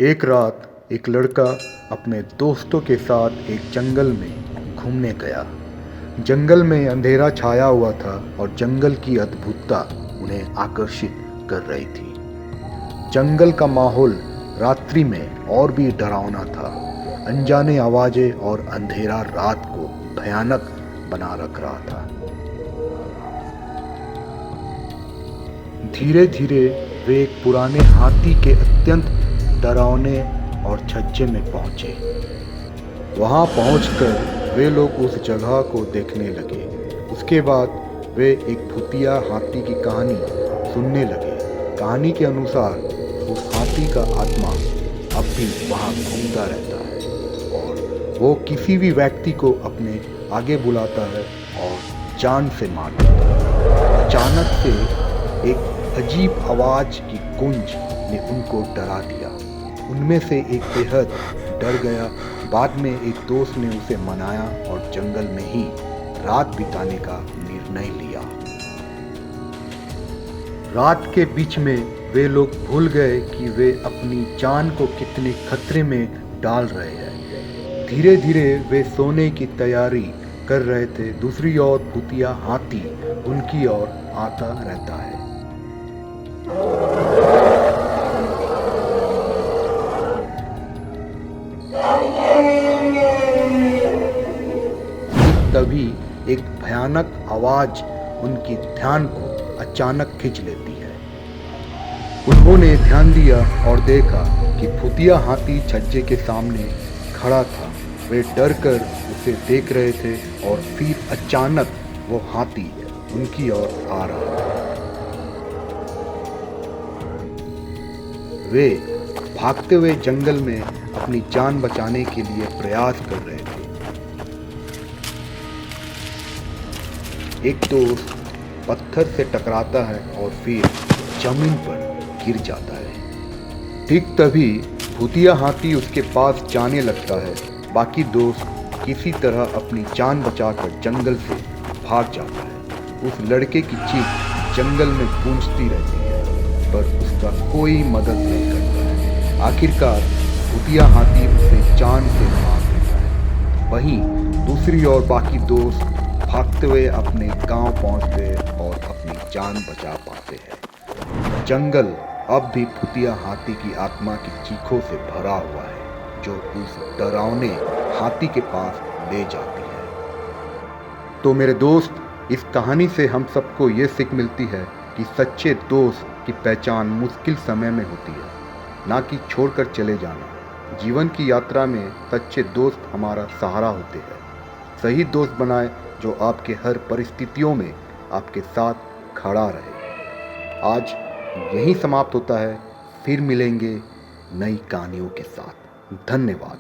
एक रात एक लड़का अपने दोस्तों के साथ एक जंगल में घूमने गया। जंगल में अंधेरा छाया हुआ था और जंगल की अद्भुतता उन्हें आकर्षित कर रही थी। जंगल का माहौल रात्रि में और भी डरावना था। अनजाने आवाजें और अंधेरा रात को भयानक बना रख रहा था। धीरे धीरे वे एक पुराने हाथी के अत्यंत डरावने और छज्जे में पहुंचे। वहां पहुंचकर वे लोग उस जगह को देखने लगे। उसके बाद वे एक भूतिया हाथी की कहानी सुनने लगे। कहानी के अनुसार उस हाथी का आत्मा अब भी वहां घूमता रहता है और वो किसी भी व्यक्ति को अपने आगे बुलाता है और जान से मार देता है। अचानक से एक अजीब आवाज की गूंज ने उनको डरा दिया। उनमें से एक बेहद डर गया। बाद में एक दोस्त ने उसे मनाया और जंगल में ही रात बिताने का निर्णय लिया। रात के बीच में वे लोग भूल गए कि वे अपनी जान को कितने खतरे में डाल रहे हैं। धीरे धीरे वे सोने की तैयारी कर रहे थे। दूसरी ओर भूतिया हाथी उनकी ओर आता रहता है। तभी एक भयानक आवाज उनकी ध्यान को अचानक खींच लेती है। उन्होंने ध्यान दिया और देखा कि भूतिया हाथी छज्जे के सामने खड़ा था। वे डर कर उसे देख रहे थे और फिर अचानक वो हाथी उनकी ओर आ रहा था। वे भागते हुए जंगल में अपनी जान बचाने के लिए प्रयास कर रहे थे। एक दोस्त पत्थर से टकराता है और फिर जमीन पर गिर जाता है। ठीक तभी भूतिया हाथी उसके पास जाने लगता है। बाकी दोस्त किसी तरह अपनी जान बचाकर जंगल से भाग जाता है। उस लड़के की चीख जंगल में गूंजती रहती है, पर उसका कोई मदद नहीं करता है। आखिरकार भूतिया हाथी उसे जान से मार देता है। वहीं दूसरी ओर बाकी दोस्त भागते हुए अपने गांव पहुंचते और अपनी जान बचा पाते हैं। जंगल अब भी भूतिया हाथी की आत्मा की चीखों से भरा हुआ है, जो उस डरावने हाथी के पास ले जाती है। तो मेरे दोस्त, इस कहानी से हम सबको ये सीख मिलती है कि सच्चे दोस्त की पहचान मुश्किल समय में होती है, ना कि छोड़कर चले जाना। जीवन की यात्रा में सच्चे दोस्त हमारा सहारा होते हैं। सही दोस्त बनाए जो आपके हर परिस्थितियों में आपके साथ खड़ा रहे। आज यही समाप्त होता है। फिर मिलेंगे नई कहानियों के साथ। धन्यवाद।